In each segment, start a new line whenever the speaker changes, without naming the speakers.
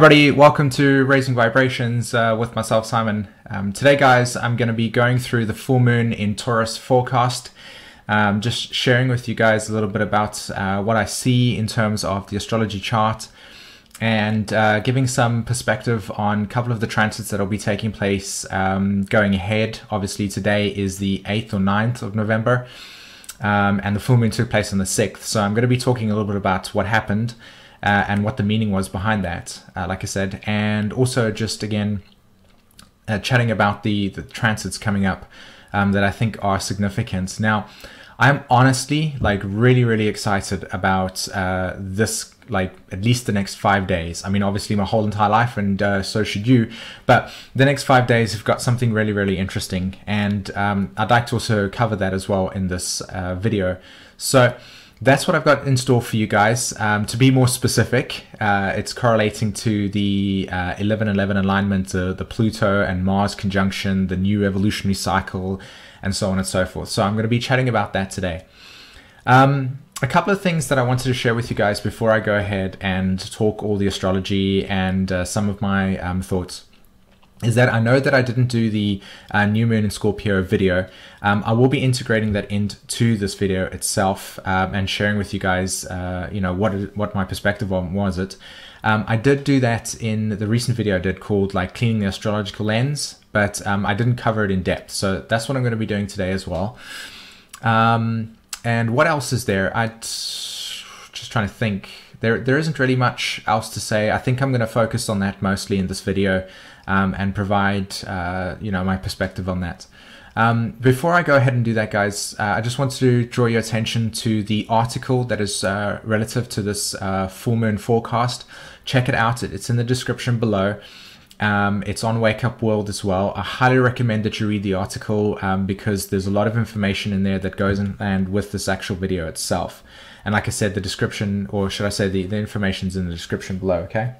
Everybody, welcome to Raising Vibrations with myself, Simon. Today, guys, I'm going to be going through the full moon in Taurus forecast, just sharing with you guys a little bit about what I see in terms of the astrology chart, and giving some perspective on a couple of the transits that will be taking place going ahead. Obviously, today is the 8th or 9th of November, and the full moon took place on the 6th. So I'm going to be talking a little bit about what happened and what the meaning was behind that, like I said, and also just again chatting about the transits coming up that I think are significant. Now, I'm honestly really excited about this, at least the next 5 days. I mean, obviously my whole entire life, and so should you, but the next 5 days have got something really interesting, and I'd like to also cover that as well in this video. So that's what I've got in store for you guys. To be more specific, it's correlating to the 11-11 alignment, the Pluto and Mars conjunction, the new evolutionary cycle, and so on and so forth. So I'm going to be chatting about that today. A couple of things that I wanted to share with you guys before I go ahead and talk all the astrology and some of my thoughts is that I know that I didn't do the new moon in Scorpio video. I will be integrating that into this video itself and sharing with you guys, what my perspective on was it. I did do that in the recent video I did called Cleaning the Astrological Lens, but I didn't cover it in depth. So that's what I'm going to be doing today as well. And what else is there? I just trying to think. There isn't really much else to say. I think I'm going to focus on that mostly in this video and provide my perspective on that. Before I go ahead and do that, guys, I just want to draw your attention to the article that is relative to this full moon forecast. Check it out. It's in the description below. It's on Wake Up World as well. I highly recommend that you read the article because there's a lot of information in there that goes in and with this actual video itself. And like I said, the description, or should I say the information's in the description below, okay?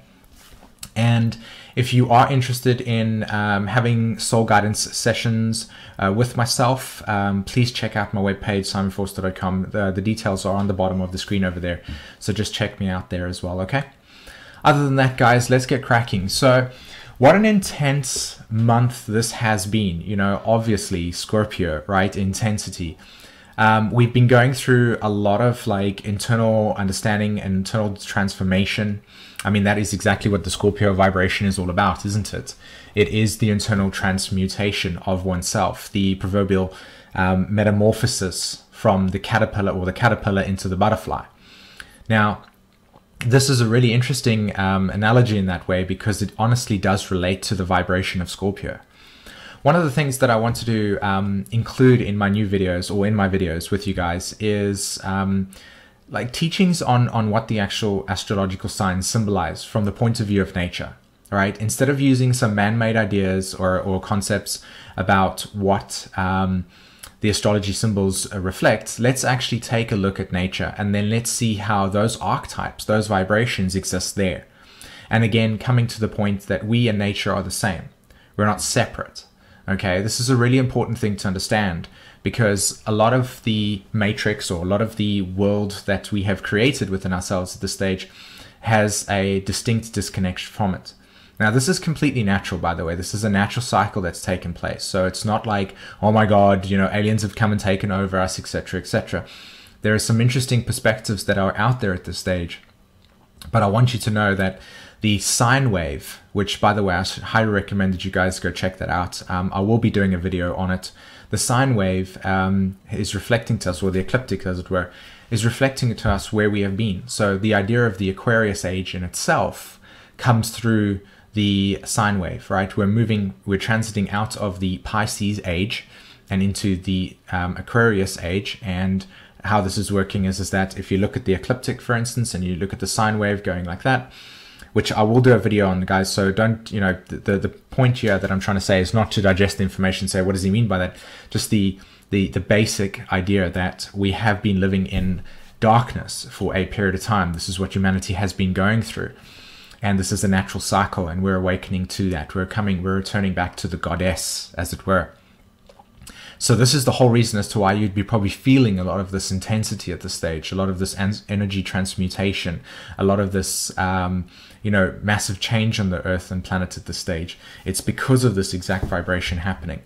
And if you are interested in having soul guidance sessions with myself, please check out my webpage, simonvorster.com. The details are on the bottom of the screen over there. So just check me out there as well, okay? Other than that, guys, let's get cracking. So what an intense month this has been. Obviously Scorpio, right? Intensity. We've been going through a lot of internal understanding and internal transformation. I mean, that is exactly what the Scorpio vibration is all about, isn't it? It is the internal transmutation of oneself, the proverbial metamorphosis from the caterpillar, or the caterpillar into the butterfly. Now, this is a really interesting analogy in that way because it honestly does relate to the vibration of Scorpio. One of the things that I want to include in my new videos, or in my videos with you guys, is teachings on what the actual astrological signs symbolize from the point of view of nature. All right, instead of using some man-made ideas or concepts about what the astrology symbols reflect, let's actually take a look at nature, and then let's see how those archetypes, those vibrations exist there. And again, coming to the point that we and nature are the same. We're not separate. Okay, this is a really important thing to understand, because a lot of the matrix, or a lot of the world that we have created within ourselves at this stage, has a distinct disconnection from it. Now, this is completely natural, by the way. This is a natural cycle that's taken place. So it's not like, oh my God, aliens have come and taken over us, etc., etc. There are some interesting perspectives that are out there at this stage. But I want you to know that the sine wave, which, by the way, I highly recommend that you guys go check that out. I will be doing a video on it. The sine wave is reflecting to us, or the ecliptic, as it were, is reflecting to us where we have been. So the idea of the Aquarius age in itself comes through the sine wave, right? We're transiting out of the Pisces age and into the Aquarius age. And how this is working is that if you look at the ecliptic, for instance, and you look at the sine wave going like that, which I will do a video on, guys, so don't, the point here that I'm trying to say is not to digest the information, say, what does he mean by that? Just the basic idea that we have been living in darkness for a period of time. This is what humanity has been going through. And this is a natural cycle, and we're awakening to that. We're returning back to the goddess, as it were. So this is the whole reason as to why you'd be probably feeling a lot of this intensity at this stage, a lot of this energy transmutation, a lot of this, massive change on the Earth and planet at this stage. It's because of this exact vibration happening.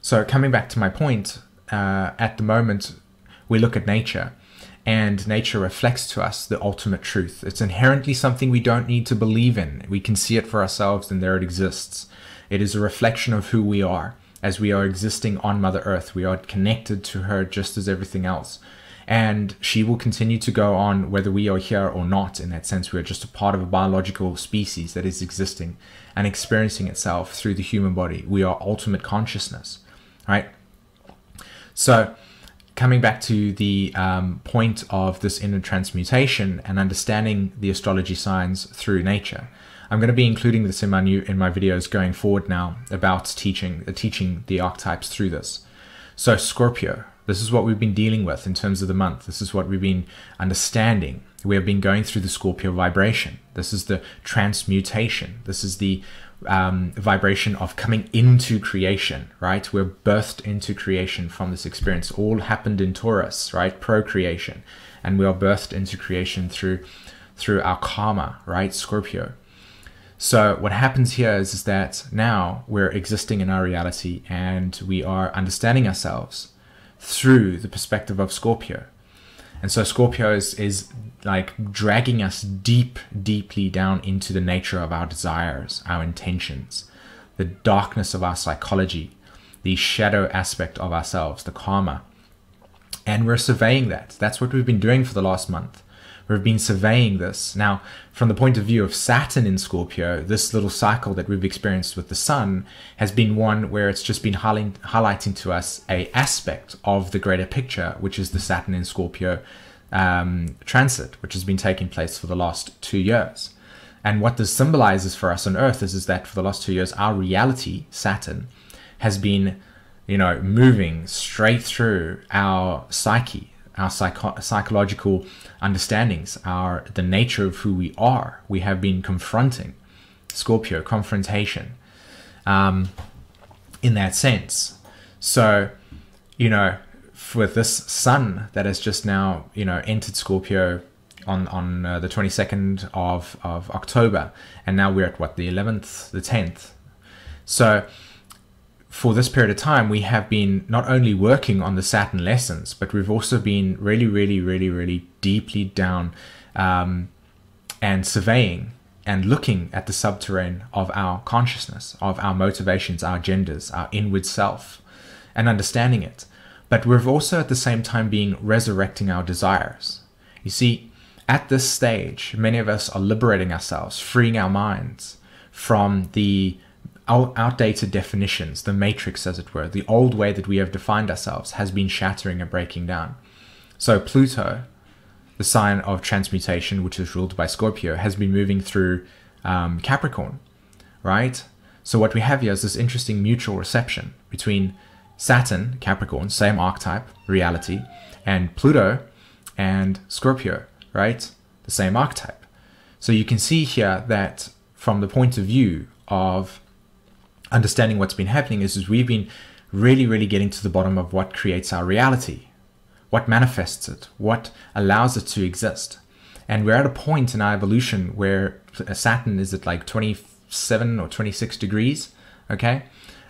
So coming back to my point, at the moment, we look at nature, and nature reflects to us the ultimate truth. It's inherently something we don't need to believe in. We can see it for ourselves, and there it exists. It is a reflection of who we are. As we are existing on Mother Earth, we are connected to her just as everything else. And she will continue to go on whether we are here or not. In that sense, we are just a part of a biological species that is existing and experiencing itself through the human body. We are ultimate consciousness, right? So coming back to the point of this inner transmutation and understanding the astrology signs through nature, I'm going to be including this in my videos going forward now about teaching the archetypes through this. So Scorpio, this is what we've been dealing with in terms of the month. This is what we've been understanding. We have been going through the Scorpio vibration. This is the transmutation. This is the vibration of coming into creation, right? We're birthed into creation from this experience. All happened in Taurus, right? Procreation. And we are birthed into creation through our karma, right? Scorpio. So what happens here is that now we're existing in our reality, and we are understanding ourselves through the perspective of Scorpio. And so Scorpio is like dragging us deeply down into the nature of our desires, our intentions, the darkness of our psychology, the shadow aspect of ourselves, the karma. And we're surveying that. That's what we've been doing for the last month. We've been surveying this. Now, from the point of view of Saturn in Scorpio, this little cycle that we've experienced with the sun has been one where it's just been highlighting to us a aspect of the greater picture, which is the Saturn in Scorpio transit, which has been taking place for the last 2 years. And what this symbolizes for us on Earth is that for the last 2 years, our reality, Saturn, has been, moving straight through our psyche, our psychological understandings, the nature of who we are. We have been confronting Scorpio, confrontation, in that sense. So, with this sun that has just now, entered Scorpio on the 22nd of October, and now we're at what, the 11th, the 10th. So for this period of time, we have been not only working on the Saturn lessons, but we've also been really deeply down and surveying and looking at the subterranean of our consciousness, of our motivations, our agendas, our inward self, and understanding it. But we've also at the same time been resurrecting our desires. You see, at this stage, many of us are liberating ourselves, freeing our minds from the outdated definitions, the matrix as it were. The old way that we have defined ourselves has been shattering and breaking down. So Pluto, the sign of transmutation, which is ruled by Scorpio, has been moving through Capricorn, right? So what we have here is this interesting mutual reception between Saturn, Capricorn, same archetype, reality, and Pluto and Scorpio, right? The same archetype. So you can see here that from the point of view of understanding what's been happening is we've been really getting to the bottom of what creates our reality, what manifests it, what allows it to exist. And we're at a point in our evolution where Saturn is at like 27 or 26 degrees, okay?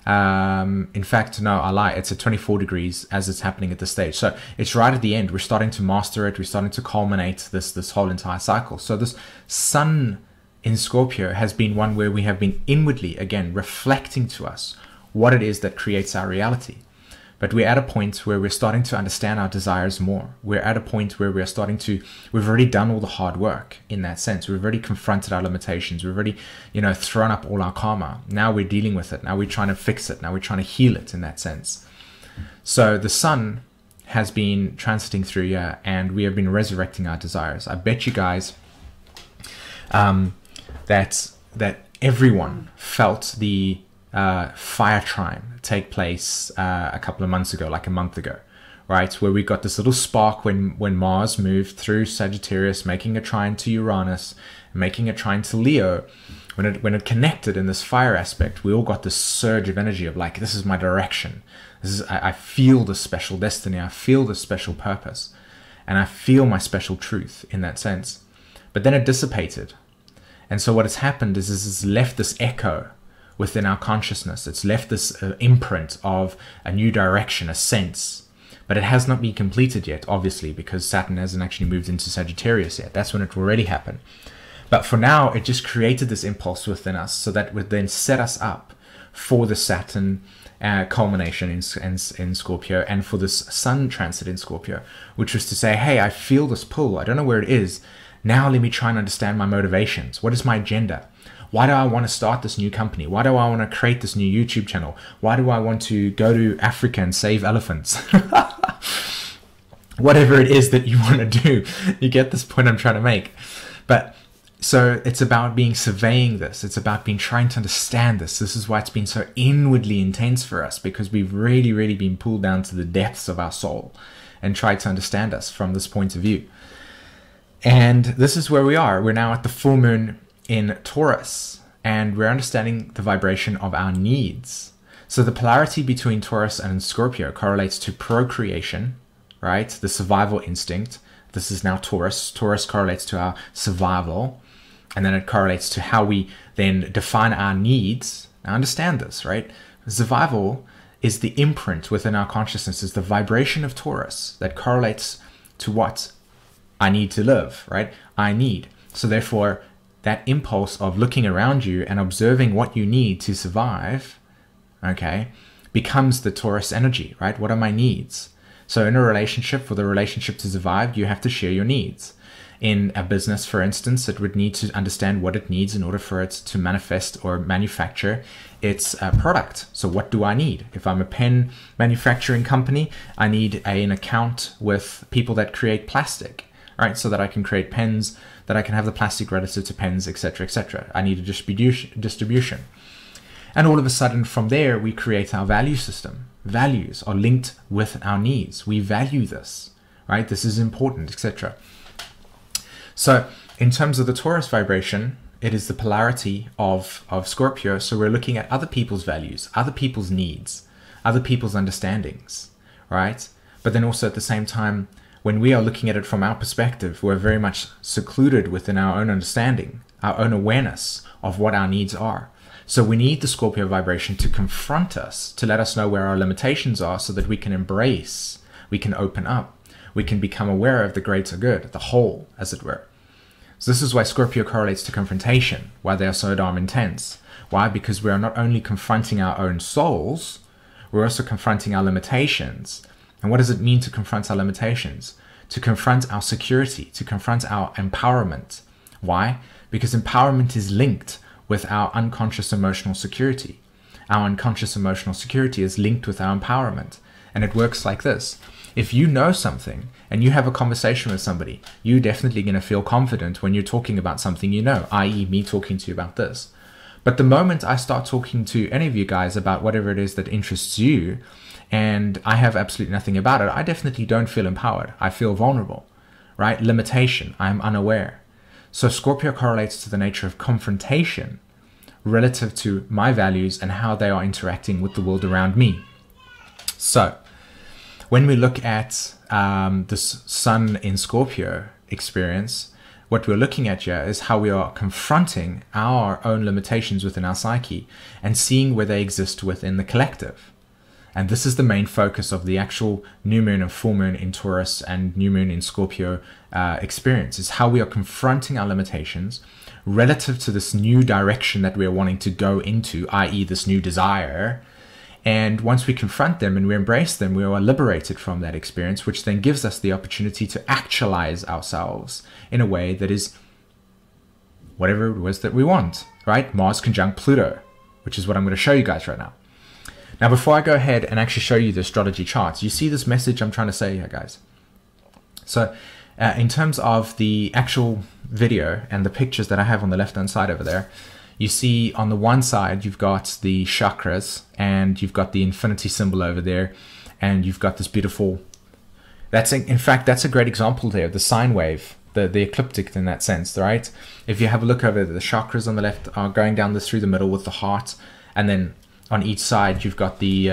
In fact, no, I lie. It's at 24 degrees as it's happening at this stage. So it's right at the end. We're starting to master it. We're starting to culminate this whole entire cycle. So this sun in Scorpio has been one where we have been inwardly, again, reflecting to us what it is that creates our reality. But we're at a point where we're starting to understand our desires more. We're at a point where we've already done all the hard work in that sense. We've already confronted our limitations. We've already, thrown up all our karma. Now we're dealing with it. Now we're trying to fix it. Now we're trying to heal it in that sense. So the sun has been transiting through here, and we have been resurrecting our desires. I bet you guys that everyone felt the fire trine take place a couple of months ago, like a month ago, right? Where we got this little spark when Mars moved through Sagittarius, making a trine to Uranus, making a trine to Leo, when it connected in this fire aspect, we all got this surge of energy of like, this is my direction. I feel this special destiny. I feel this special purpose. And I feel my special truth in that sense. But then it dissipated. And so what has happened is it's left this echo within our consciousness. It's left this imprint of a new direction, a sense. But it has not been completed yet, obviously, because Saturn hasn't actually moved into Sagittarius yet. That's when it will already happen. But for now, it just created this impulse within us, so that would then set us up for the Saturn culmination in Scorpio, and for this Sun transit in Scorpio, which was to say, hey, I feel this pull. I don't know where it is. Now let me try and understand my motivations. What is my agenda? Why do I want to start this new company? Why do I want to create this new YouTube channel? Why do I want to go to Africa and save elephants? Whatever it is that you want to do, you get this point I'm trying to make. But so it's about surveying this. It's about trying to understand this. This is why it's been so inwardly intense for us, because we've really, really been pulled down to the depths of our soul and tried to understand us from this point of view. And this is where we are. We're now at the full moon in Taurus, and we're understanding the vibration of our needs. So the polarity between Taurus and Scorpio correlates to procreation, right? The survival instinct. This is now Taurus. Taurus correlates to our survival. And then it correlates to how we then define our needs. Now understand this, right? Survival is the imprint within our consciousness, is the vibration of Taurus that correlates to what I need to live, right? I need. So therefore, that impulse of looking around you and observing what you need to survive, okay, becomes the Taurus energy, right? What are my needs? So in a relationship, for the relationship to survive, you have to share your needs. In a business, for instance, it would need to understand what it needs in order for it to manifest or manufacture its product. So what do I need? If I'm a pen manufacturing company, I need an account with people that create plastic, right? So that I can create pens, that I can have the plastic relative to pens, etc., etc. I need a distribution. And all of a sudden from there, we create our value system. Values are linked with our needs. We value this, right? This is important, etc. So in terms of the Taurus vibration, it is the polarity of Scorpio. So we're looking at other people's values, other people's needs, other people's understandings, right? But then also at the same time, when we are looking at it from our perspective, we're very much secluded within our own understanding, our own awareness of what our needs are. So we need the Scorpio vibration to confront us, to let us know where our limitations are, so that we can embrace, we can open up, we can become aware of the greater good, the whole, as it were. So this is why Scorpio correlates to confrontation, why they are so darn intense. Why? Because we are not only confronting our own souls, we're also confronting our limitations. And what does it mean to confront our limitations? To confront our security, to confront our empowerment. Why? Because empowerment is linked with our unconscious emotional security. Our unconscious emotional security is linked with our empowerment. And it works like this. If you know something and you have a conversation with somebody, you're definitely going to feel confident when you're talking about something you know, i.e. me talking to you about this. But the moment I start talking to any of you guys about whatever it is that interests you, and I have absolutely nothing about it, I definitely don't feel empowered. I feel vulnerable, right? Limitation. I'm unaware. So Scorpio correlates to the nature of confrontation relative to my values and how they are interacting with the world around me. So when we look at this Sun in Scorpio experience, what we're looking at here is how we are confronting our own limitations within our psyche and seeing where they exist within the collective. And this is the main focus of the actual new moon and full moon in Taurus and new moon in Scorpio experience, is how we are confronting our limitations relative to this new direction that we're wanting to go into, i.e. this new desire. And once we confront them and we embrace them, we are liberated from that experience, which then gives us the opportunity to actualize ourselves in a way that is whatever it was that we want, right? Mars conjunct Pluto, which is what I'm going to show you guys right now. Now, before I go ahead and actually show you the astrology charts, you see this message I'm trying to say here, guys. So in terms of the actual video and the pictures that I have on the left-hand side over there, you see on the one side, you've got the chakras and you've got the infinity symbol over there. And you've got this beautiful, in fact, that's a great example there, the sine wave, the ecliptic in that sense, right? If you have a look over, the chakras on the left are going down through the middle with the heart, and then on each side you've got the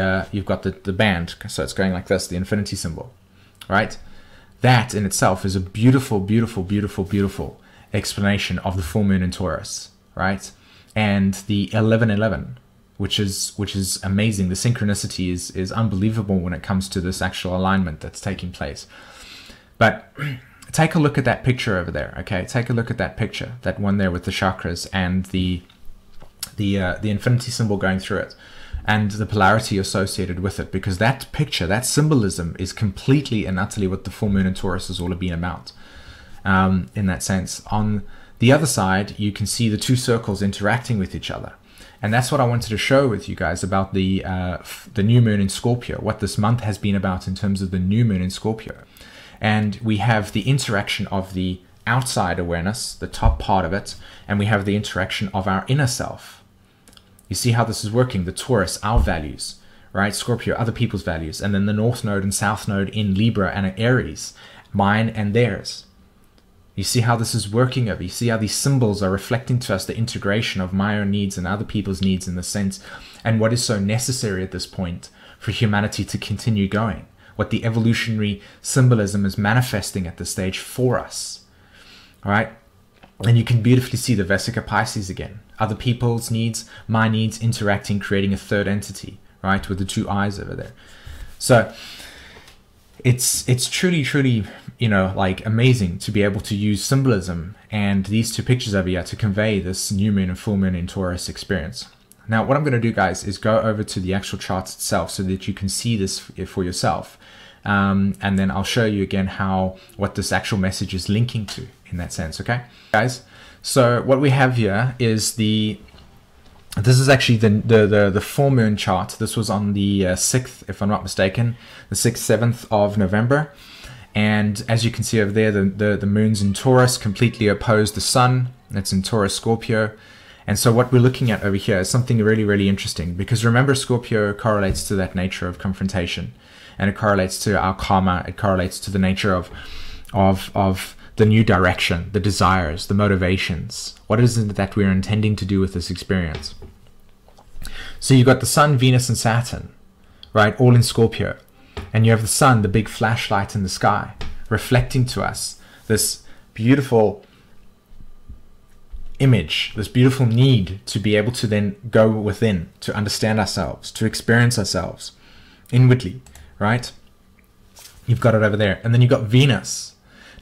band, so it's going like this, the infinity symbol, right? That in itself is a beautiful, beautiful, beautiful, beautiful explanation of the full moon in Taurus, right? And the 1111, which is amazing. The synchronicity is unbelievable when it comes to this actual alignment that's taking place. But take a look at that picture over there, okay? Take a look at that picture, that one there with the chakras and the infinity symbol going through it, and the polarity associated with it, because that picture, that symbolism, is completely and utterly what the full moon in Taurus has all been about. In that sense, on the other side, you can see the two circles interacting with each other, and that's what I wanted to show with you guys about the new moon in Scorpio, what this month has been about in terms of the new moon in Scorpio. And we have the interaction of the outside awareness, the top part of it, and we have the interaction of our inner self. You see how this is working? The Taurus, our values, right? Scorpio, other people's values, and then the North Node and South Node in Libra and Aries, mine and theirs. You see how this is working over? You see how these symbols are reflecting to us the integration of my own needs and other people's needs in the sense, and what is so necessary at this point for humanity to continue going, what the evolutionary symbolism is manifesting at this stage for us, all right? And you can beautifully see the Vesica Pisces again. Other people's needs, my needs interacting, creating a third entity, right? With the two eyes over there. So it's truly, truly, you know, like amazing to be able to use symbolism and these two pictures over here to convey this new moon and full moon in Taurus experience. Now, what I'm going to do, guys, is go over to the actual charts itself so that you can see this for yourself. And then I'll show you again what this actual message is linking to in that sense, okay? Guys, so what we have here is this is actually the full moon chart. This was on the 6th, if I'm not mistaken, the 6th, 7th of November. And as you can see over there, the moon's in Taurus, completely opposed the sun. It's in Taurus Scorpio. And so what we're looking at over here is something really, really interesting, because remember, Scorpio correlates to that nature of confrontation, and it correlates to our karma. It correlates to the nature of the new direction, the desires, the motivations. What is it that we're intending to do with this experience? So you've got the Sun, Venus, and Saturn, right, all in Scorpio. And you have the sun, the big flashlight in the sky, reflecting to us this beautiful image, this beautiful need to be able to then go within, to understand ourselves, to experience ourselves inwardly, right? You've got it over there. And then you've got Venus.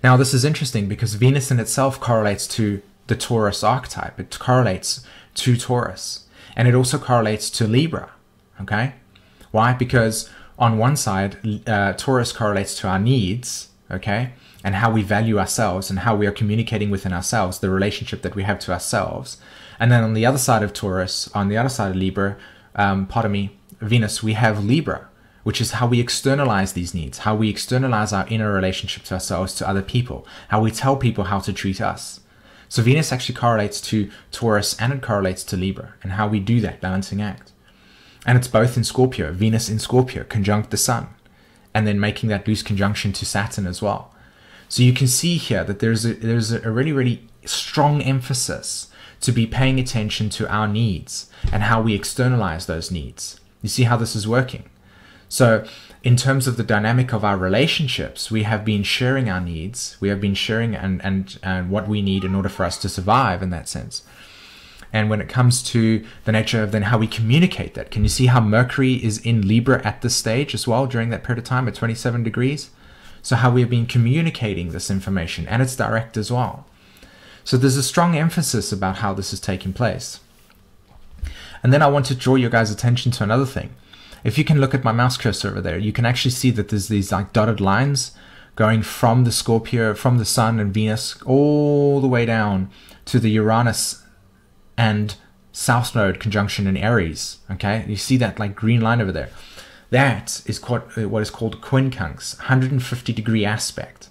Now, this is interesting because Venus in itself correlates to the Taurus archetype. It correlates to Taurus. And it also correlates to Libra, okay? Why? Because on one side, Taurus correlates to our needs, okay? And how we value ourselves and how we are communicating within ourselves, the relationship that we have to ourselves. And then on the other side of Taurus, on the other side of Libra, Venus, we have Libra, which is how we externalize these needs, how we externalize our inner relationship to ourselves, to other people, how we tell people how to treat us. So Venus actually correlates to Taurus and it correlates to Libra, and how we do that balancing act. And it's both in Scorpio, Venus in Scorpio, conjunct the sun, and then making that loose conjunction to Saturn as well. So you can see here that there's a really, really strong emphasis to be paying attention to our needs and how we externalize those needs. You see how this is working? So in terms of the dynamic of our relationships, we have been sharing our needs. We have been sharing and what we need in order for us to survive in that sense. And when it comes to the nature of then how we communicate that, can you see how Mercury is in Libra at this stage as well during that period of time at 27 degrees? So how we have been communicating this information, and it's direct as well. So there's a strong emphasis about how this is taking place. And then I want to draw your guys' attention to another thing. If you can look at my mouse cursor over there, you can actually see that there's these like dotted lines going from the Scorpio, from the Sun and Venus, all the way down to the Uranus and South Node conjunction in Aries. Okay, you see that like green line over there. That is what is called quincunx, 150-degree aspect.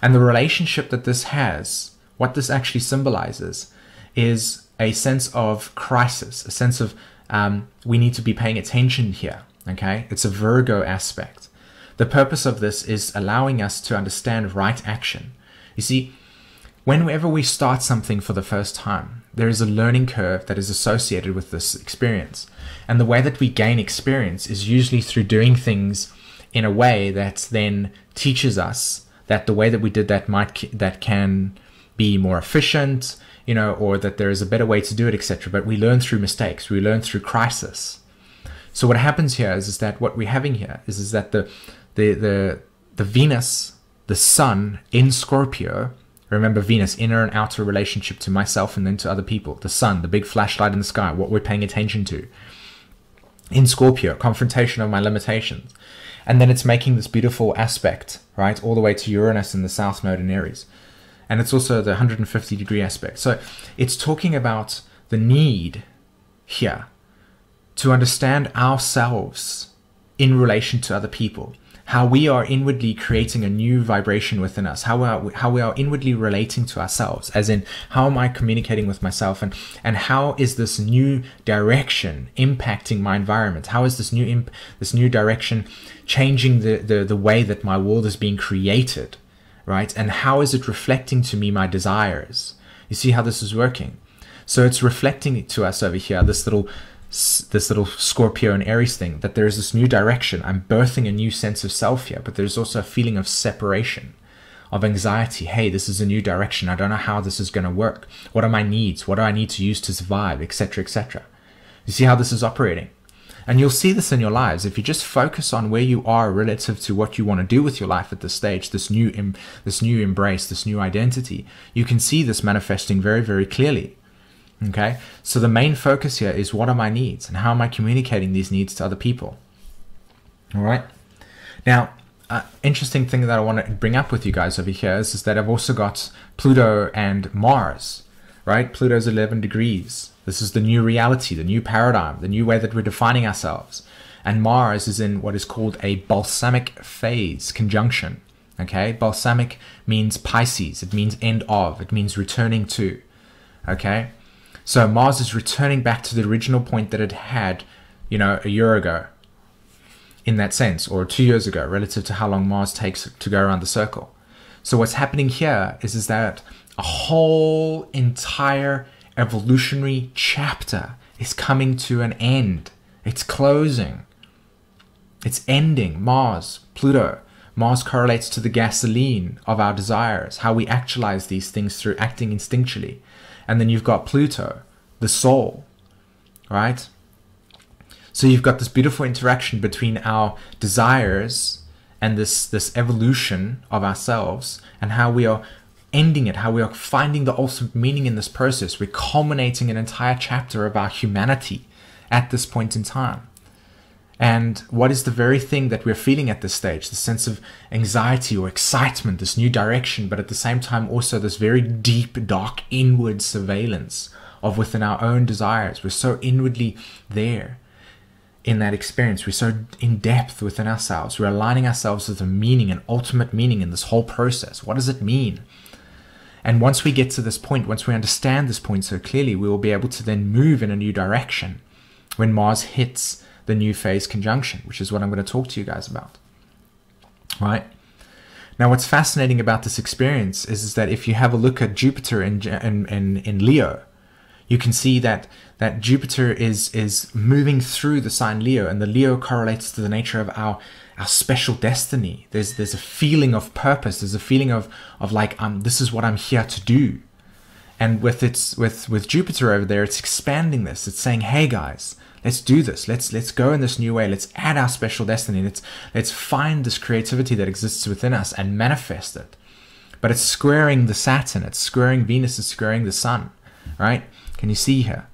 And the relationship that this has, what this actually symbolizes, is a sense of crisis, a sense of we need to be paying attention here, okay? It's a Virgo aspect. The purpose of this is allowing us to understand right action. You see, whenever we start something for the first time, there is a learning curve that is associated with this experience. And the way that we gain experience is usually through doing things in a way that then teaches us that the way that we did that can be more efficient, or that there is a better way to do it, etc. But we learn through mistakes. We learn through crisis. So what happens here is that what we're having here is that the Venus, the sun in Scorpio, remember Venus, inner and outer relationship to myself and then to other people. The sun, the big flashlight in the sky, what we're paying attention to. In Scorpio, confrontation of my limitations. And then it's making this beautiful aspect, right, all the way to Uranus in the South Node in Aries. And it's also the 150-degree aspect. So it's talking about the need here to understand ourselves in relation to other people, how we are inwardly creating a new vibration within us, how we are inwardly relating to ourselves, as in how am I communicating with myself, and how is this new direction impacting my environment? How is this new direction changing the way that my world is being created, right? And how is it reflecting to me my desires? You see how this is working? So it's reflecting to us over here, this little Scorpio and Aries thing, that there is this new direction. I'm birthing a new sense of self here, but there's also a feeling of separation, of anxiety. Hey, this is a new direction. I don't know how this is going to work. What are my needs? What do I need to use to survive, etc., etc. You see how this is operating? And you'll see this in your lives. If you just focus on where you are relative to what you want to do with your life at this stage, this new embrace, this new identity, you can see this manifesting very, very clearly. Okay, so the main focus here is what are my needs and how am I communicating these needs to other people? All right. Now, interesting thing that I want to bring up with you guys over here is that I've also got Pluto and Mars, right? Pluto's 11 degrees. This is the new reality, the new paradigm, the new way that we're defining ourselves. And Mars is in what is called a balsamic phase conjunction. Okay, balsamic means Pisces. It means end of. It means returning to. Okay. So Mars is returning back to the original point that it had, a year ago, in that sense, or 2 years ago, relative to how long Mars takes to go around the circle. So what's happening here is that a whole entire evolutionary chapter is coming to an end. It's closing. It's ending. Mars, Pluto. Mars correlates to the gasoline of our desires, how we actualize these things through acting instinctually. And then you've got Pluto, the soul, right? So you've got this beautiful interaction between our desires and this evolution of ourselves, and how we are ending it, how we are finding the ultimate meaning in this process. We're culminating an entire chapter of our humanity at this point in time. And what is the very thing that we're feeling at this stage? The sense of anxiety or excitement, this new direction, but at the same time also this very deep, dark, inward surveillance of within our own desires. We're so inwardly there in that experience. We're so in depth within ourselves. We're aligning ourselves with a meaning, an ultimate meaning in this whole process. What does it mean? And once we get to this point, once we understand this point so clearly, we will be able to then move in a new direction when Mars hits the new phase conjunction, which is what I'm going to talk to you guys about. Right? Now, what's fascinating about this experience is that if you have a look at Jupiter in Leo, you can see that Jupiter is moving through the sign Leo, and the Leo correlates to the nature of our special destiny. There's a feeling of purpose. There's a feeling of like, this is what I'm here to do. And with Jupiter over there, it's expanding this. It's saying, hey guys, let's do this. Let's go in this new way. Let's add our special destiny. Let's find this creativity that exists within us and manifest it. But it's squaring the Saturn. It's squaring Venus. It's squaring the Sun. Right? Can you see here?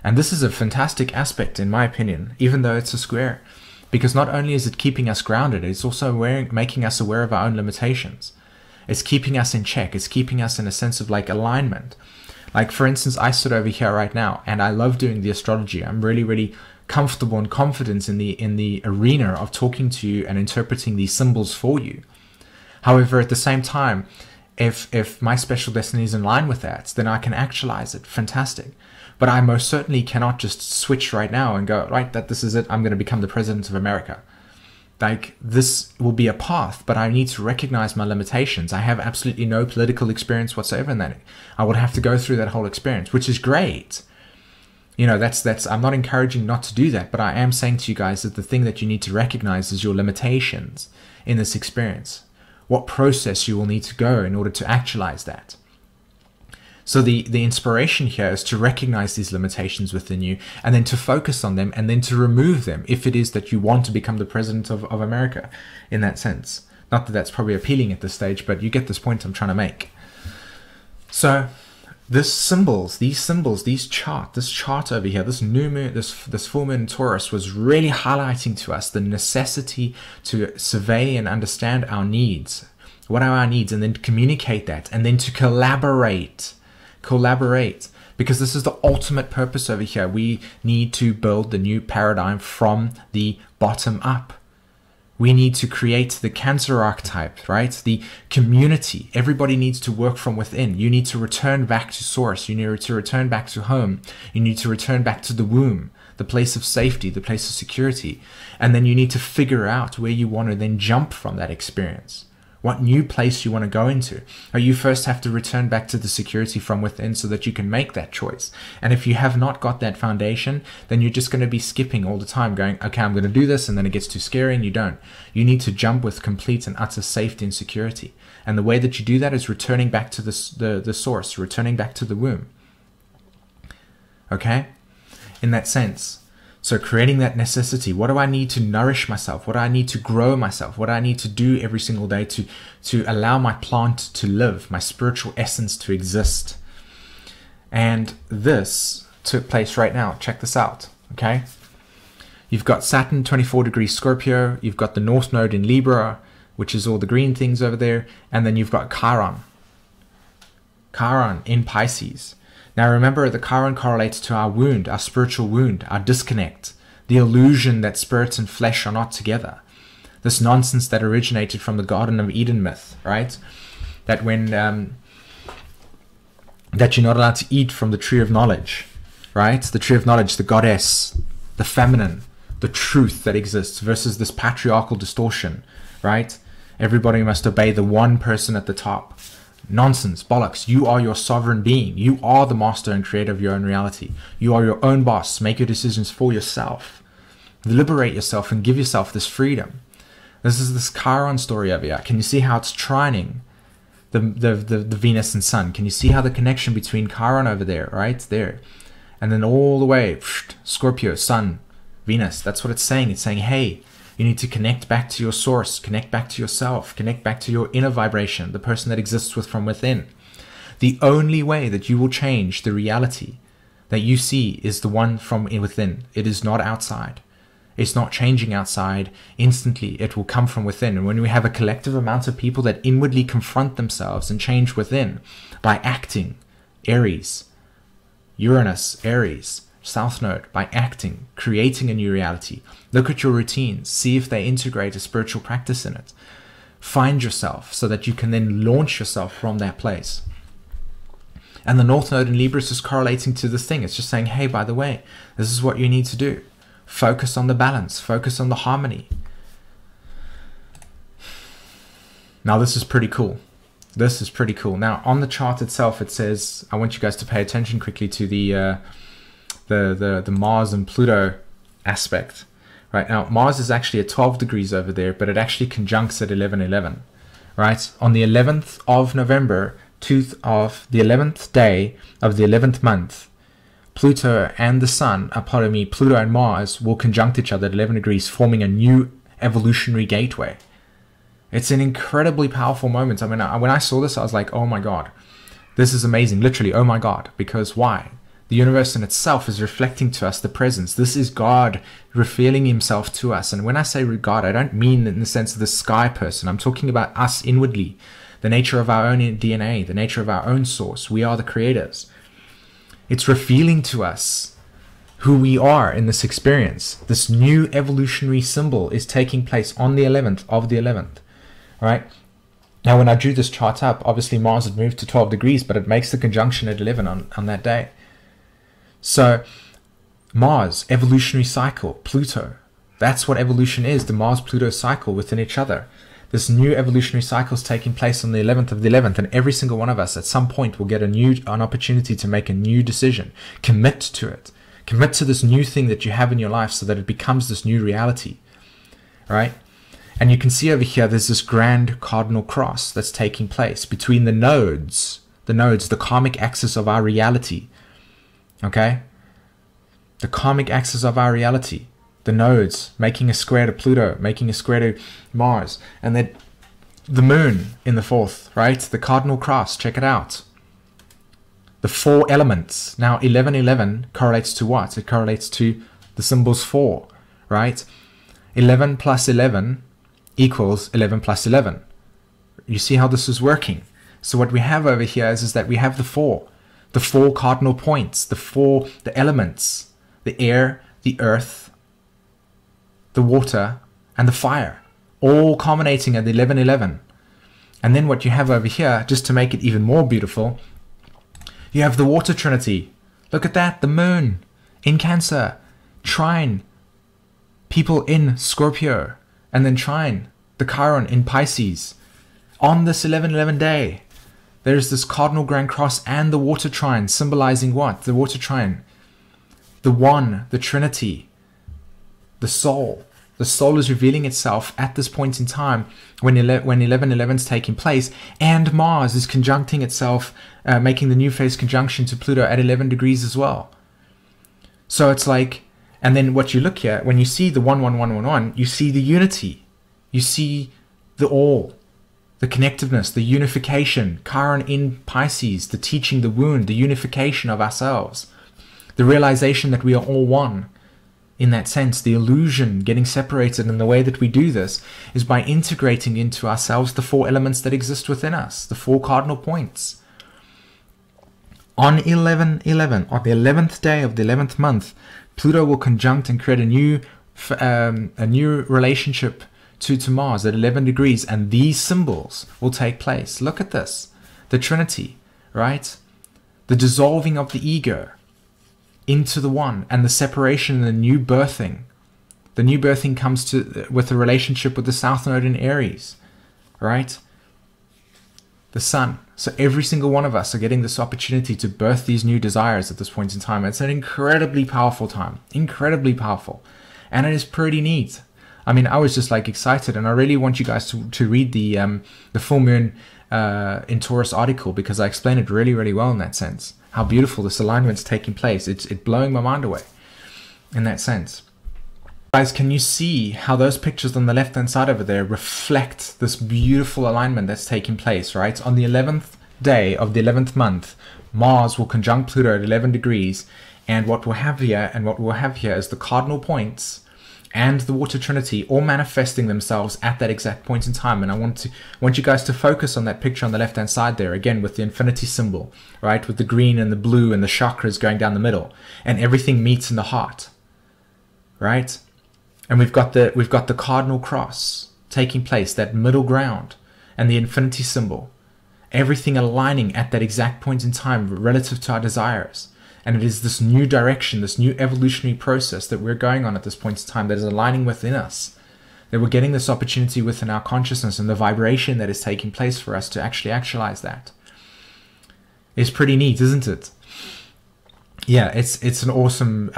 And this is a fantastic aspect, in my opinion, even though it's a square, because not only is it keeping us grounded, it's also making us aware of our own limitations. It's keeping us in check. It's keeping us in a sense of like alignment. Like, for instance, I sit over here right now and I love doing the astrology. I'm really, really comfortable and confident in the arena of talking to you and interpreting these symbols for you. However, at the same time, if my special destiny is in line with that, then I can actualize it. Fantastic. But I most certainly cannot just switch right now and go, right, that this is it. I'm going to become the president of America. Like, this will be a path, but I need to recognize my limitations. I have absolutely no political experience whatsoever in that. I would have to go through that whole experience, which is great. You know, I'm not encouraging not to do that, but I am saying to you guys that the thing that you need to recognize is your limitations in this experience. What process you will need to go in order to actualize that. So the inspiration here is to recognize these limitations within you, and then to focus on them, and then to remove them if it is that you want to become the president of America in that sense. Not that that's probably appealing at this stage, but you get this point I'm trying to make. So this chart over here, this new moon, this full moon in Taurus was really highlighting to us the necessity to survey and understand our needs. What are our needs? And then communicate that, and then to collaborate, because this is the ultimate purpose over here. We need to build the new paradigm from the bottom up. We need to create the Cancer archetype, right? The community. Everybody needs to work from within. You need to return back to source. You need to return back to home. You need to return back to the womb, the place of safety, the place of security. And then you need to figure out where you want to then jump from that experience. What new place you want to go into. Or you first have to return back to the security from within so that you can make that choice. And if you have not got that foundation, then you're just going to be skipping all the time, going, okay, I'm going to do this, and then it gets too scary, and you don't. You need to jump with complete and utter safety and security. And the way that you do that is returning back to the source, returning back to the womb. Okay? In that sense. So creating that necessity. What do I need to nourish myself? What do I need to grow myself? What do I need to do every single day to allow my plant to live, my spiritual essence to exist? And this took place right now. Check this out. Okay. You've got Saturn 24 degrees Scorpio. You've got the North Node in Libra, which is all the green things over there. And then you've got Chiron. Chiron in Pisces. Now remember, the Chiron correlates to our wound, our spiritual wound, our disconnect, the illusion that spirits and flesh are not together. This nonsense that originated from the Garden of Eden myth, right? That when that you're not allowed to eat from the tree of knowledge, right? The tree of knowledge, the goddess, the feminine, the truth that exists versus this patriarchal distortion, right? Everybody must obey the one person at the top. Nonsense, bollocks. You are your sovereign being. You are the master and creator of your own reality. You are your own boss. Make your decisions for yourself. Liberate yourself and give yourself this freedom. This is this Chiron story over here. Can you see how it's trining the Venus and Sun? Can you see how the connection between Chiron over there, right there, and then all the way, Scorpio, Sun, Venus. That's what it's saying. It's saying, hey, you need to connect back to your source, connect back to yourself, connect back to your inner vibration, the person that exists from within. The only way that you will change the reality that you see is the one from within. It is not outside. It's not changing outside instantly. It will come from within. And when we have a collective amount of people that inwardly confront themselves and change within by acting, Aries, Uranus, Aries, South Node, by acting, creating a new reality. Look at your routines. See if they integrate a spiritual practice in it. Find yourself so that you can then launch yourself from that place. And the North Node in Libra is just correlating to this thing. It's just saying, hey, by the way, this is what you need to do. Focus on the balance. Focus on the harmony. Now, this is pretty cool. This is pretty cool. Now, on the chart itself, it says, I want you guys to pay attention quickly to the Mars and Pluto aspect. Right now, Mars is actually at 12 degrees over there, but it actually conjuncts at 11:11. Right? On the 11th of November, of the 11th day of the 11th month, Pluto and the Sun, Pluto and Mars will conjunct each other at 11 degrees, forming a new evolutionary gateway. It's an incredibly powerful moment. I mean, when I saw this, I was like, oh my God, this is amazing. Literally, oh my God. Because why? The universe in itself is reflecting to us the presence. This is God revealing himself to us. And when I say God, I don't mean in the sense of the sky person. I'm talking about us inwardly, the nature of our own DNA, the nature of our own source. We are the creators. It's revealing to us who we are in this experience. This new evolutionary symbol is taking place on the 11th of the 11th, right? Now, when I drew this chart up, obviously Mars had moved to 12 degrees, but it makes the conjunction at 11 on that day. So Mars, evolutionary cycle, Pluto, That's what evolution is, the Mars-Pluto cycle within each other. This new evolutionary cycle is taking place on the 11th of the 11th, and every single one of us at some point will get an opportunity to make a new decision. Commit to it. Commit to this new thing that you have in your life so that it becomes this new reality, right? And you can see over here, there's this grand cardinal cross that's taking place between the nodes, the karmic axis of our reality, okay? The karmic axis of our reality. The nodes making a square to Pluto, making a square to Mars, and then the moon in the fourth, right? The cardinal cross, check it out. The 4 elements. Now 1111 correlates to what? It correlates to the symbols 4, right? 11 plus 11 equals 11 plus 11. You see how this is working? So what we have over here is that we have the 4 cardinal points, the elements, the air, the earth, the water, and the fire, all culminating at 1111. And then what you have over here, just to make it even more beautiful, you have the water trinity. Look at that, the moon in Cancer, trine people in Scorpio, and then trine the Chiron in Pisces. On this 1111 day, there's this cardinal grand cross and the water trine, symbolizing what? The water trine, the one, the trinity, the soul. The soul is revealing itself at this point in time when 1111 is taking place, and Mars is conjuncting itself, making the new phase conjunction to Pluto at 11 degrees as well. So it's like, and then what you look here, when you see the 11111, you see the unity, you see the all, the connectiveness, the unification, Chiron in Pisces, the teaching, the wound, the unification of ourselves, the realization that we are all one. In that sense, the illusion getting separated, and the way that we do this is by integrating into ourselves the 4 elements that exist within us, the 4 cardinal points. On 11/11, on the 11th day of the 11th month, Pluto will conjunct and create a new relationship to Mars at 11 degrees, and these symbols will take place. Look at this, the Trinity, right? The dissolving of the ego into the one, and the separation and the new birthing. The new birthing comes with a relationship with the South Node in Aries, right? The Sun. So every single one of us are getting this opportunity to birth these new desires at this point in time. It's an incredibly powerful time, incredibly powerful, and it is pretty neat. I mean, I was just like excited, and I really want you guys to read the full moon in Taurus article, because I explain it really, really well in that sense. How beautiful this alignment's taking place. It's blowing my mind away in that sense. Guys, can you see how those pictures on the left hand side over there reflect this beautiful alignment that's taking place, right? On the 11th day of the 11th month, Mars will conjunct Pluto at 11 degrees, and what we'll have here is the cardinal points and the water trinity all manifesting themselves at that exact point in time. And I want you guys to focus on that picture on the left hand side there, again with the infinity symbol, right, with the green and the blue and the chakras going down the middle, and everything meets in the heart, right? And we've got the cardinal cross taking place, that middle ground, and the infinity symbol, everything aligning at that exact point in time relative to our desires. And it is this new direction, this new evolutionary process that we're going on at this point in time that is aligning within us, that we're getting this opportunity within our consciousness, and the vibration that is taking place for us to actually actualize that. It's pretty neat, isn't it? Yeah, it's an awesome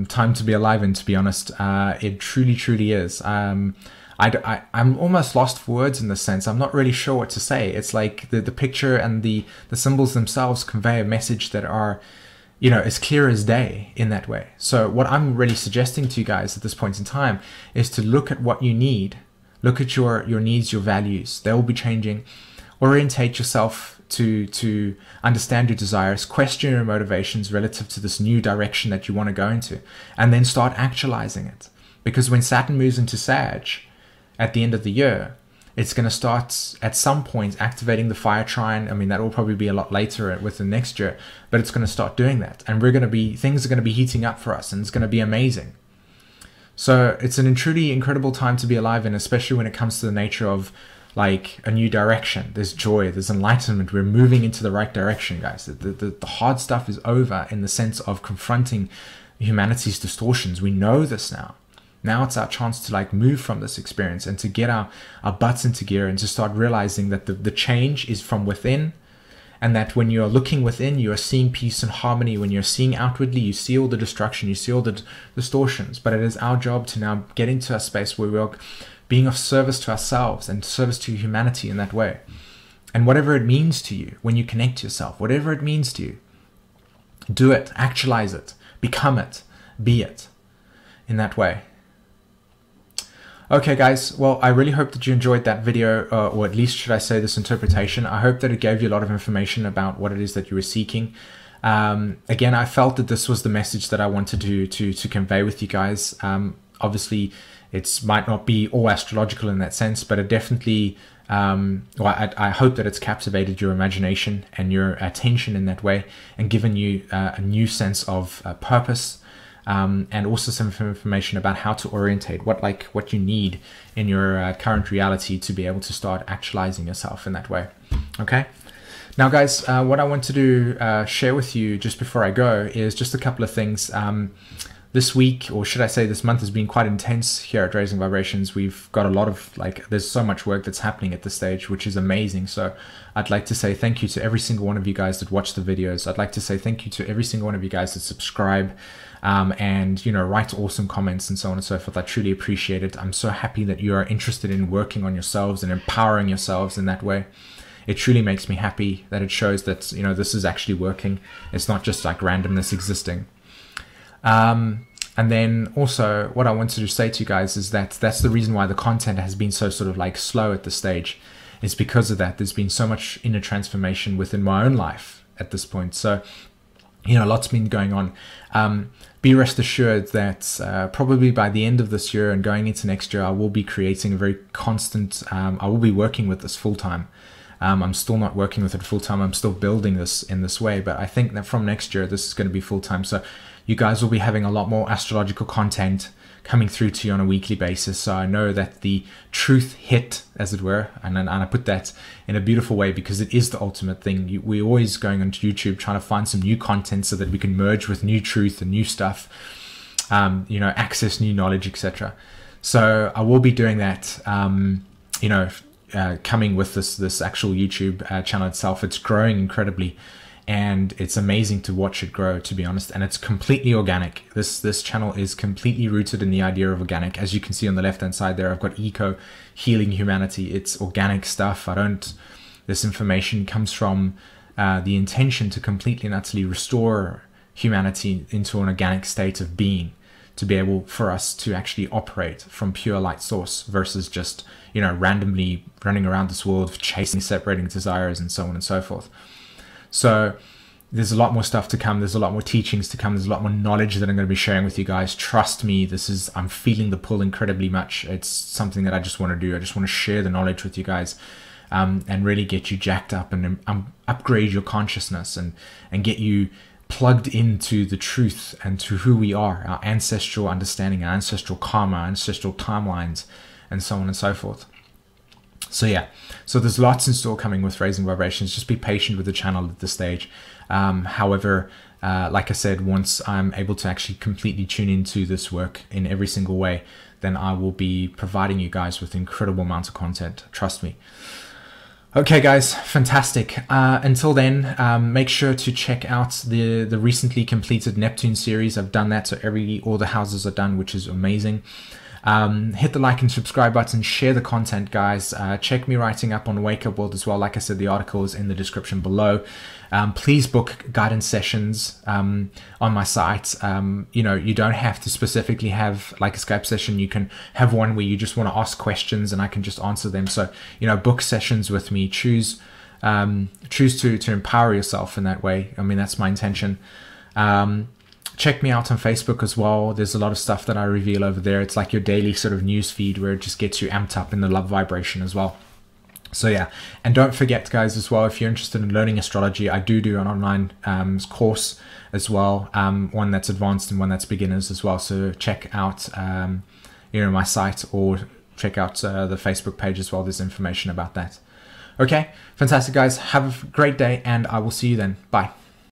time to be alive in, to be honest. It truly, truly is. I'm almost lost for words in this sense. I'm not really sure what to say. It's like the picture and the symbols themselves convey a message that are, you know, as clear as day in that way. So what I'm really suggesting to you guys at this point in time is to look at what you need. Look at your needs, your values. They will be changing. Orientate yourself to understand your desires, question your motivations relative to this new direction that you want to go into, and then start actualizing it. Because when Saturn moves into Sag at the end of the year, it's going to start at some point activating the fire trine. I mean, that will probably be a lot later within next year, but it's going to start doing that. And things are going to be heating up for us, and it's going to be amazing. So it's an truly incredible time to be alive in, especially when it comes to the nature of like a new direction. There's joy, there's enlightenment. We're moving into the right direction, guys. The hard stuff is over in the sense of confronting humanity's distortions. We know this now. Now it's our chance to like move from this experience and to get our butts into gear and to start realizing that the change is from within, and that when you're looking within, you are seeing peace and harmony. When you're seeing outwardly, you see all the destruction, you see all the distortions. But it is our job to now get into a space where we're being of service to ourselves and service to humanity in that way. And whatever it means to you when you connect to yourself, whatever it means to you, do it, actualize it, become it, be it in that way. Okay guys, well, I really hope that you enjoyed that video, or at least should I say this interpretation. I hope that it gave you a lot of information about what it is that you were seeking. Again, I felt that this was the message that I wanted to convey with you guys. Obviously, it might not be all astrological in that sense, but it definitely, I hope that it's captivated your imagination and your attention in that way, and given you a new sense of purpose, and also some information about how to orientate what you need in your current reality to be able to start actualizing yourself in that way. Okay. Now guys, what I want to do, share with you just before I go, is just a couple of things. This week, or should I say this month, has been quite intense here at Raising Vibrations. We've got a lot of, there's so much work that's happening at this stage, which is amazing. So I'd like to say thank you to every single one of you guys that watch the videos. I'd like to say thank you to every single one of you guys that subscribe, and, you know, write awesome comments and so on and so forth. I truly appreciate it. I'm so happy that you are interested in working on yourselves and empowering yourselves in that way. It truly makes me happy that it shows that, you know, this is actually working. It's not just like randomness existing. And then also what I wanted to say to you guys is that that's the reason why the content has been so sort of like slow at this stage. It's because of that. There's been so much inner transformation within my own life at this point. So, you know, lots been going on. Be rest assured that probably by the end of this year and going into next year, I will be creating a very constant, I will be working with this full time. I'm still not working with it full time. I'm still building this in this way, but I think that from next year, this is going to be full time. So you guys will be having a lot more astrological content coming through to you on a weekly basis. So I know that the truth hit, as it were, and I put that in a beautiful way because it is the ultimate thing. We're always going onto YouTube trying to find some new content so that we can merge with new truth and new stuff, you know, access new knowledge, etc. So I will be doing that, you know, coming with this actual YouTube channel itself. It's growing incredibly, and it's amazing to watch it grow, to be honest. And it's completely organic. This channel is completely rooted in the idea of organic. As you can see on the left hand side there, I've got eco, healing humanity. It's organic stuff. This information comes from the intention to completely and utterly restore humanity into an organic state of being, to be able for us to actually operate from pure light source versus just, you know, randomly running around this world chasing separating desires and so on and so forth. So there's a lot more stuff to come. There's a lot more teachings to come. There's a lot more knowledge that I'm going to be sharing with you guys. Trust me, I'm feeling the pull incredibly much. It's something that I just want to do. I just want to share the knowledge with you guys, and really get you jacked up and upgrade your consciousness and get you plugged into the truth and to who we are, our ancestral understanding, our ancestral karma, our ancestral timelines, and so on and so forth. So yeah, so there's lots in store coming with Raising Vibrations. Just be patient with the channel at this stage. However, like I said, once I'm able to actually completely tune into this work in every single way, then I will be providing you guys with incredible amounts of content. Trust me. Okay guys, fantastic. Until then, make sure to check out the recently completed Neptune series. I've done that, so all the houses are done, which is amazing. Hit the like and subscribe button, share the content guys. Check me writing up on Wake Up World as well. Like I said, the article is in the description below. Please book guidance sessions on my site. You know, you don't have to specifically have like a Skype session. You can have one where you just want to ask questions and I can just answer them. So, you know, book sessions with me. Choose to empower yourself in that way. I mean, that's my intention. Check me out on Facebook as well. There's a lot of stuff that I reveal over there. It's like your daily sort of news feed where it just gets you amped up in the love vibration as well. So yeah, and don't forget guys as well, if you're interested in learning astrology, I do an online course as well, one that's advanced and one that's beginners as well. So check out you know, my site, or check out the Facebook page as well. There's information about that. Okay, fantastic guys. Have a great day and I will see you then. Bye.